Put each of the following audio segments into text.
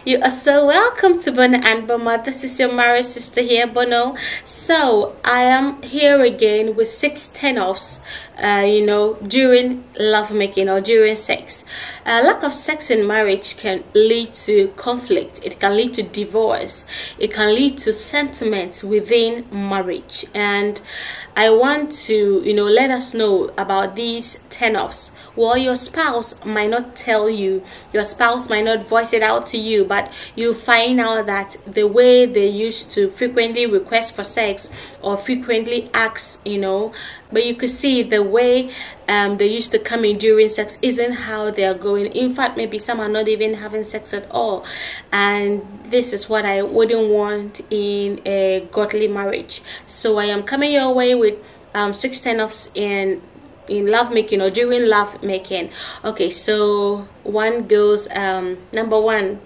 You are so welcome to Bono and Boma. This is your married sister here, Bono. So I am here again with 6 turn-offs, during lovemaking or during sex. Lack of sex in marriage can lead to conflict. It can lead to divorce. It can lead to sentiments within marriage. And I want to, let us know about these turn-offs. Well, your spouse might not tell you, your spouse might not voice it out to you, but you find out that the way they used to frequently request for sex or frequently ask, but you could see the way they used to come in during sex isn't how they are going. In fact, maybe some are not even having sex at all. And this is what I wouldn't want in a godly marriage. So I am coming your way with 6 turn-offs in lovemaking or during lovemaking. Okay, so one goes, number one,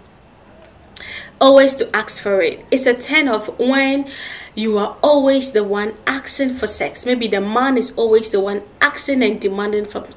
always to ask for it. It's a turn-off when you are always the one asking for sex. Maybe the man is always the one asking and demanding for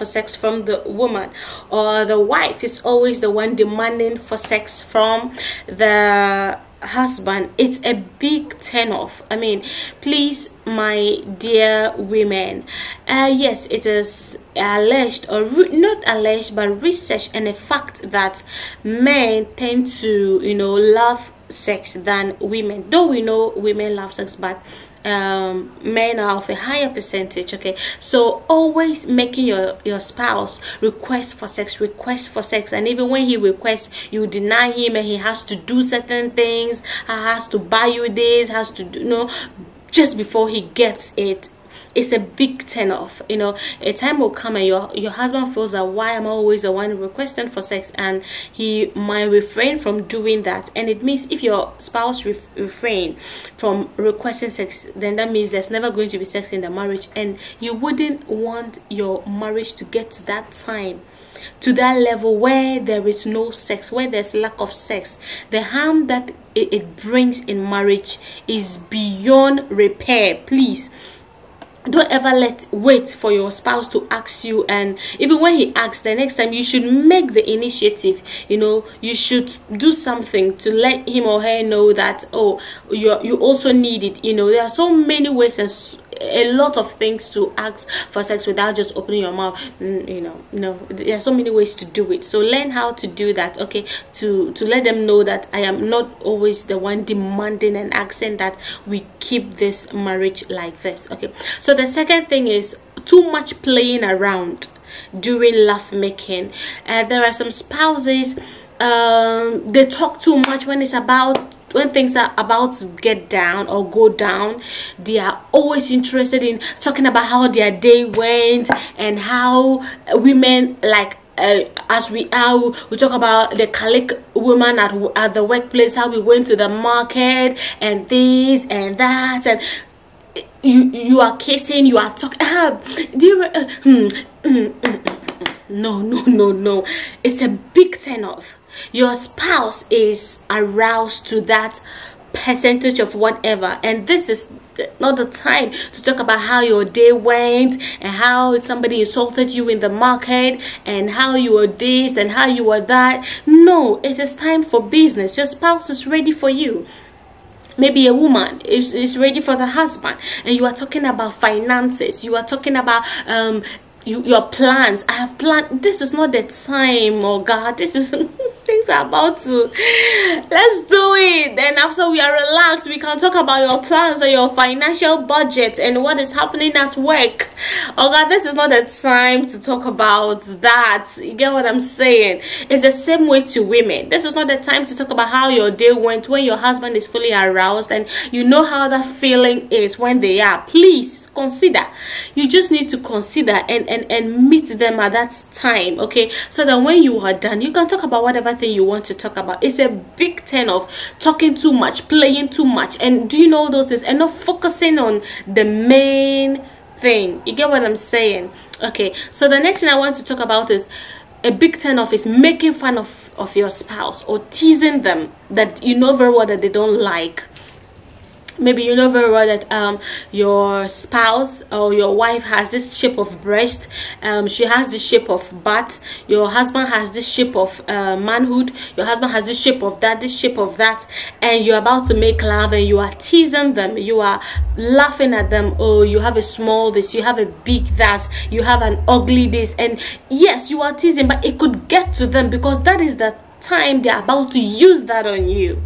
sex from the woman, or the wife is always the one demanding for sex from the husband. It's a big turn off. I mean, please, my dear women, yes, it is alleged, or not alleged, but research and a fact that men tend to love sex than women. Though we know women love sex, but men are of a higher percentage. Okay, so always making your spouse request for sex, and even when he requests, you deny him, and he has to do certain things. He has to buy you this, has to do just before he gets it. It's a big turn off. A time will come and your husband feels that, why am I always the one requesting for sex? And he might refrain from doing that. And it means if your spouse refrain from requesting sex, then that means there's never going to be sex in the marriage. And you wouldn't want your marriage to get to that time, to that level where there is no sex, where there's lack of sex. The harm that it brings in marriage is beyond repair. Please, don't ever wait for your spouse to ask you, and even when he asks, the next time you should make the initiative. You should do something to let him or her know that, oh, you also need it. There are so many ways and a lot of things to ask for sex without just opening your mouth. No, there are so many ways to do it. So learn how to do that, okay, to let them know that I am not always the one demanding and asking that we keep this marriage like this. Okay, so the second thing is too much playing around during lovemaking. There are some spouses, they talk too much when things are about to get down or go down. They are always interested in talking about how their day went, and how women, like as we talk about the colleague woman at the workplace, how we went to the market and this and that, and you are kissing, you are talking. No, it's a big turn off. Your spouse is aroused to that percentage of whatever, and this is not the time to talk about how your day went and how somebody insulted you in the market and how you were this and how you were that. No, it is time for business. Your spouse is ready for you. Maybe a woman is ready for the husband, and you are talking about finances, you are talking about your plans. I have planned. This is not the time, oh God, this is things are about to, let's do it. Then after we are relaxed, we can talk about your plans and your financial budget and what is happening at work. Oh God, this is not the time to talk about that. You get what I'm saying? It's the same way to women. This is not the time to talk about how your day went when your husband is fully aroused, and you know how that feeling is when they are. Please consider. You just need to consider and meet them at that time, okay, so that when you are done, you can talk about whatever thing you want to talk about. It's a big turn of talking too much, playing too much, and do you know those things, and not focusing on the main thing. You get what I'm saying? Okay, so the next thing I want to talk about is a big turn off is making fun of your spouse or teasing them that you know very well that they don't like. maybe you know very well that your spouse or your wife has this shape of breast, she has the shape of butt, your husband has this shape of manhood, your husband has this shape of that, this shape of that, and you're about to make love and you are teasing them, you are laughing at them. Oh, you have a small this, you have a big that, you have an ugly this, and yes, you are teasing, but it could get to them because that is the time they're about to use that on you.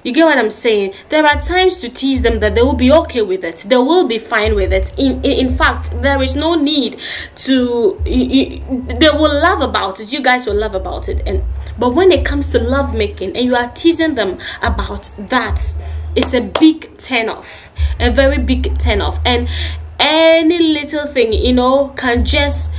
You get what I'm saying? There are times to tease them that they will be okay with it. They will be fine with it. In fact, there is no need to. They will laugh about it. You guys will laugh about it. But when it comes to love making and you are teasing them about that, it's a big turn off. A very big turn off. And any little thing, you know, can just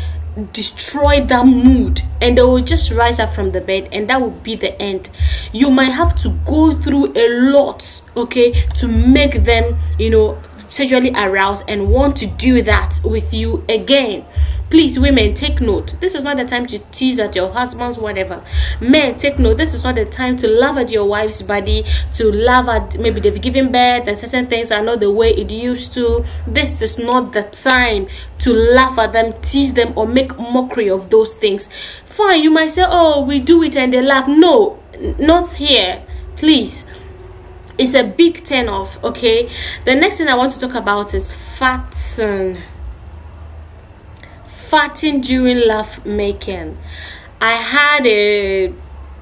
destroy that mood, and they will just rise up from the bed, and that will be the end. You might have to go through a lot, okay, to make them, you know, sexually aroused and want to do that with you again. Please, women, take note. This is not the time to tease at your husbands, whatever. Men, take note. This is not the time to laugh at your wife's body, to laugh at maybe they've given birth and certain things are not the way it used to. This is not the time to laugh at them, tease them, or make mockery of those things. Fine, you might say, oh, we do it and they laugh. No, not here. Please. It's a big turn off, okay? The next thing I want to talk about is farting. Farting during love making. I had a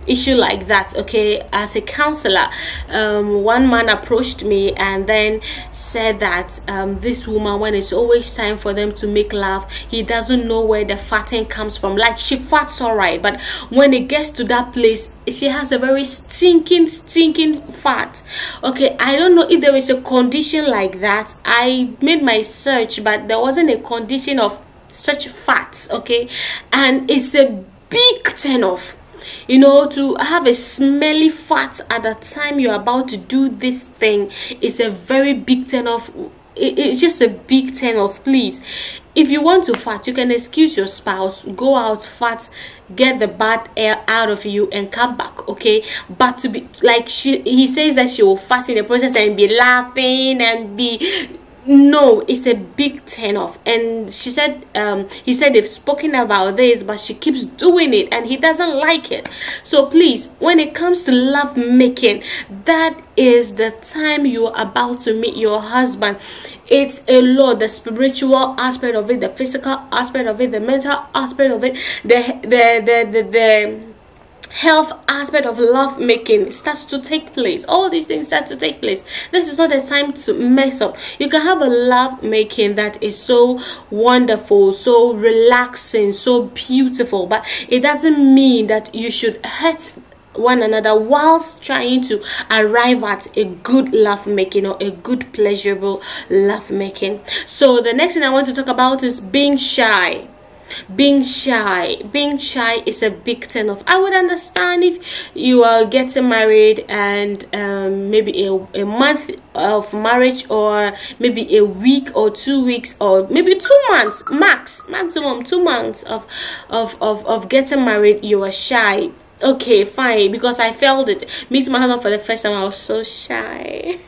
issue like that, okay, as a counselor. One man approached me and then said that this woman, when it's always time for them to make love, he doesn't know where the farting comes from. Like, she farts all right, but when it gets to that place, she has a very stinking fart. Okay, I don't know if there is a condition like that. I made my search, but there wasn't a condition of such farts, okay? And it's a big turn off. You know, to have a smelly fart at the time you're about to do this thing is a very big turn off. It's just a big turn off. Please, if you want to fart, you can excuse your spouse, go out, fart, get the bad air out of you and come back, okay? But to be like, he says that she will fart in the process and be laughing and be... No, it's a big turn off. And she said, he said they've spoken about this, but she keeps doing it and he doesn't like it. So please, when it comes to love making, that is the time you're about to meet your husband. It's a lot. The spiritual aspect of it, the physical aspect of it, the mental aspect of it, the health aspect of love making starts to take place. All these things start to take place. This is not the time to mess up. You can have a love making that is so wonderful, so relaxing, so beautiful, but it doesn't mean that you should hurt one another whilst trying to arrive at a good love making or a good pleasurable love making. So the next thing I want to talk about is being shy. Being shy is a big turn off. I would understand if you are getting married and maybe a month of marriage, or maybe a week or 2 weeks, or maybe 2 months maximum 2 months of getting married, you are shy. Okay, fine, because I felt it. Meeting my husband for the first time, I was so shy.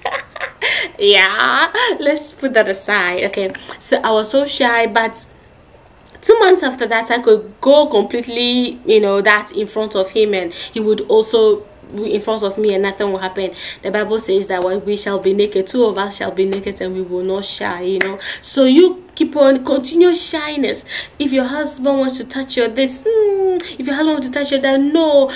Yeah, let's put that aside. Okay, so I was so shy, but 2 months after that, I could go completely, you know, that in front of him, and he would also in front of me, and nothing will happen. The Bible says that when we shall be naked, two of us shall be naked, and we will not shy, you know. So you keep on, continue shyness. If your husband wants to touch your this, if your husband wants to touch your that, no,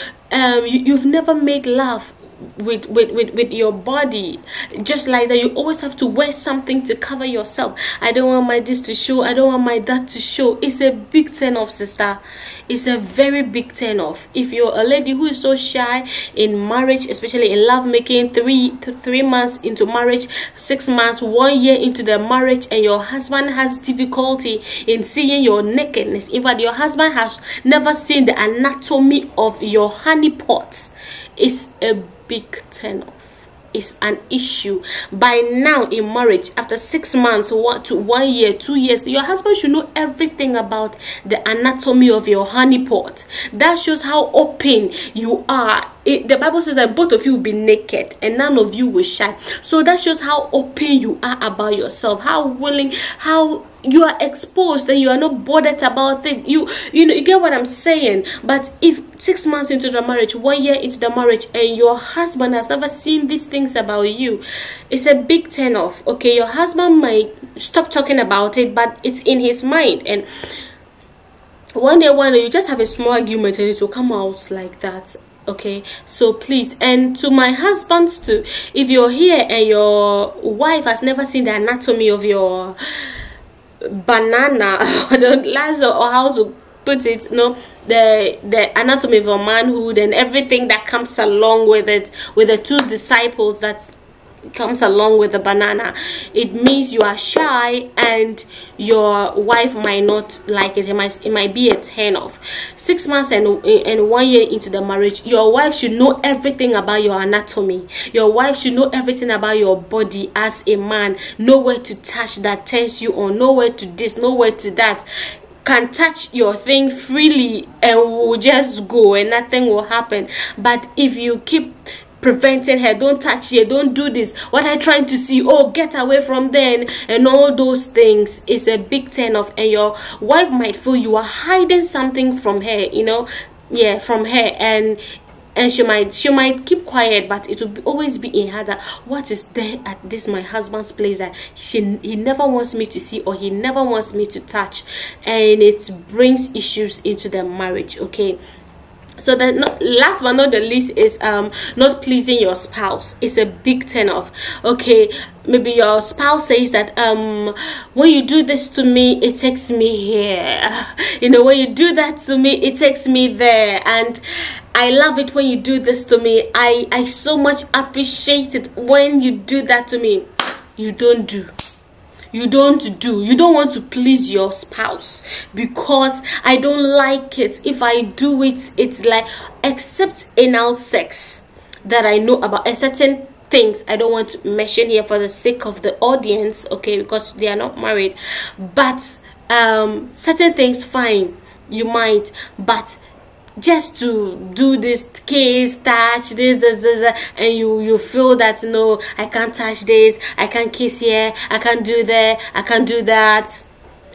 you've never made love with your body just like that. You always have to wear something to cover yourself. I don't want my this to show, I don't want my that to show. It's a big turn off, sister. It's a very big turn off. If you're a lady who is so shy in marriage, especially in love making, 3 months into marriage, 6 months, 1 year into the marriage, and your husband has difficulty in seeing your nakedness, in fact your husband has never seen the anatomy of your honey pot, it's a big turn off. Is an issue. By now in marriage, after 6 months, 1 to 1 year, 2 years, your husband should know everything about the anatomy of your honey pot. That shows how open you are the Bible says that both of you will be naked and none of you will shine. So that shows how open you are about yourself, how willing, how you are exposed, and you are not bothered about it. You know, you get what I'm saying. But if 6 months into the marriage, 1 year into the marriage, and your husband has never seen these things about you, it's a big turn off. Okay, your husband might stop talking about it, but it's in his mind, and one day you just have a small argument and it will come out like that. Okay, so please, and to my husbands too, if you're here and your wife has never seen the anatomy of your banana or the last, or how to put it, no, the anatomy of a manhood and everything that comes along with it, with the two disciples that comes along with the banana, it means you are shy and your wife might not like it. It might be a turn off. 6 months and 1 year into the marriage, your wife should know everything about your anatomy. Your wife should know everything about your body as a man, know where to touch that turns you on, know where to this, know where to that, can touch your thing freely and will just go and nothing will happen. But if you keep preventing her, don't touch here, don't do this, what are you trying to see, oh get away from then, and all those things, is a big turn off, and your wife might feel you are hiding something from her, you know, yeah, from her, and she might keep quiet, but it will always be in her that what is there at this my husband's place that he never wants me to see, or he never wants me to touch, and it brings issues into the marriage. Okay, so the last but not the least is not pleasing your spouse. It's a big turn off. Okay, maybe your spouse says that when you do this to me, it takes me here, you know, when you do that to me, it takes me there, and I love it when you do this to me. I so much appreciate it when you do that to me. You don't want to please your spouse, because I don't like it if I do it. It's like, except anal sex that I know about, and certain things I don't want to mention here for the sake of the audience, okay, because they are not married. But certain things, fine, you might, but just to do this case, touch this, and you feel that no, I can't touch this, I can't kiss here, I can't do that, I can't do that,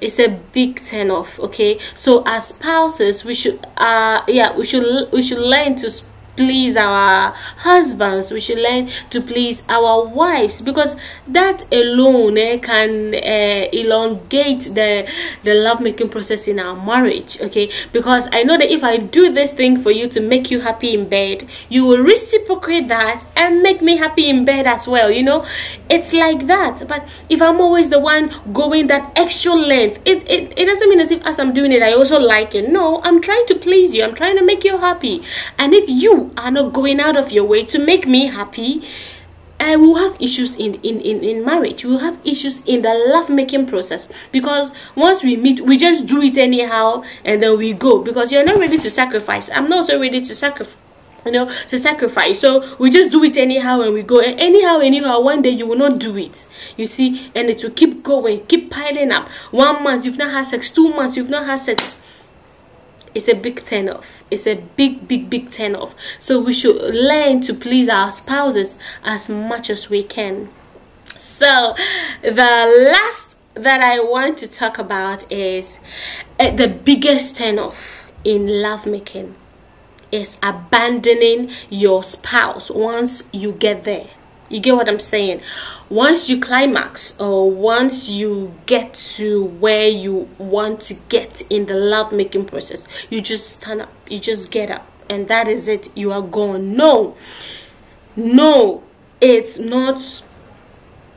it's a big turn off. Okay, so as spouses, we should we should learn to please our husbands. We should learn to please our wives, because that alone can elongate the lovemaking process in our marriage. Okay, because I know that if I do this thing for you to make you happy in bed, you will reciprocate that and make me happy in bed as well, you know. It's like that. But if I'm always the one going that extra length, it doesn't mean as if as I'm doing it I also like it. No, I'm trying to please you, I'm trying to make you happy, and if you are not going out of your way to make me happy, we'll have issues in marriage. We'll have issues in the love-making process, because once we meet, we just do it anyhow and then we go, because you're not ready to sacrifice. I'm not so ready to sacrifice, you know, so we just do it anyhow and we go, and anyhow one day you will not do it, you see, and it will keep going, keep piling up. 1 month you've not had sex, 2 months you've not had sex. It's a big turn off. It's a big turn off. So we should learn to please our spouses as much as we can. So the last that I want to talk about is the biggest turn off in lovemaking is abandoning your spouse once you get there. You get what I'm saying? Once you climax, or once you get to where you want to get in the lovemaking process, you just stand up, you just get up, and that is it. You are gone. No, it's not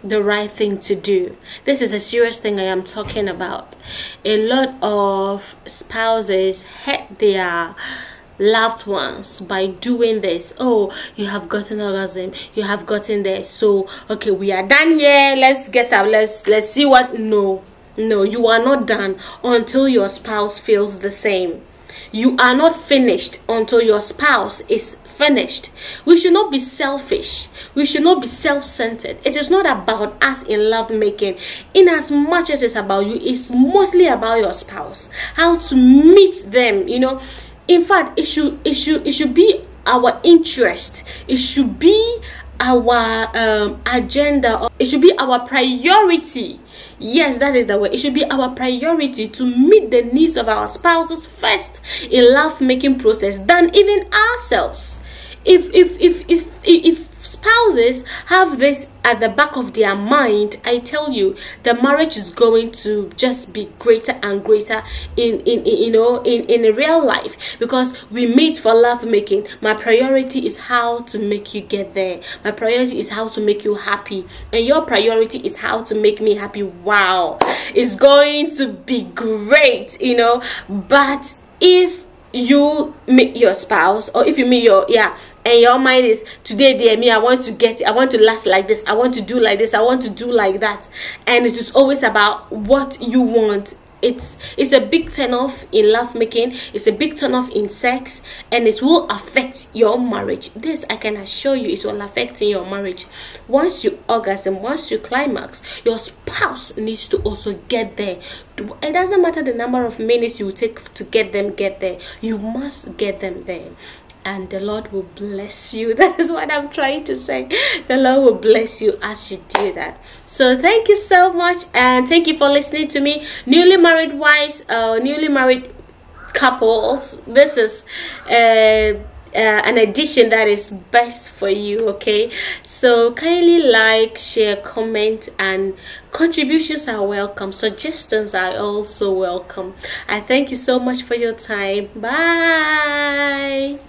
the right thing to do. This is a serious thing I am talking about. A lot of spouses hurt their loved ones by doing this. Oh, you have gotten orgasm, you have gotten there, so okay, we are done here, let's get up, let's see what. No, you are not done until your spouse feels the same. You are not finished until your spouse is finished. We should not be selfish, we should not be self-centered. It is not about us in lovemaking. In as much as it's about you, it's mostly about your spouse, how to meet them, you know. In fact, it should be our interest. It should be our agenda. It should be our priority. Yes, that is the way. It should be our priority to meet the needs of our spouses first in love making process than even ourselves. If spouses have this at the back of their mind, I tell you, the marriage is going to just be greater and greater in real life, because we meet for love making. My priority is how to make you get there. My priority is how to make you happy, and your priority is how to make me happy. Wow, it's going to be great, but if you meet your spouse, or if you meet your and your mind is, today dear me, I want to last like this, I want to do like this, I want to do like that, and it is always about what you want, it's a big turn off in love making. It's a big turn off in sex, and it will affect your marriage. This I can assure you, it will affect your marriage. Once you orgasm, once you climax, your spouse needs to also get there. It doesn't matter the number of minutes you take to get there. You must get them there, and the Lord will bless you. That is what I'm trying to say. The Lord will bless you as you do that. So thank you so much, and thank you for listening to me. Newly married wives, newly married couples, this is an edition that is best for you. Okay, so kindly like, share, comment, and contributions are welcome. Suggestions are also welcome. I thank you so much for your time. Bye.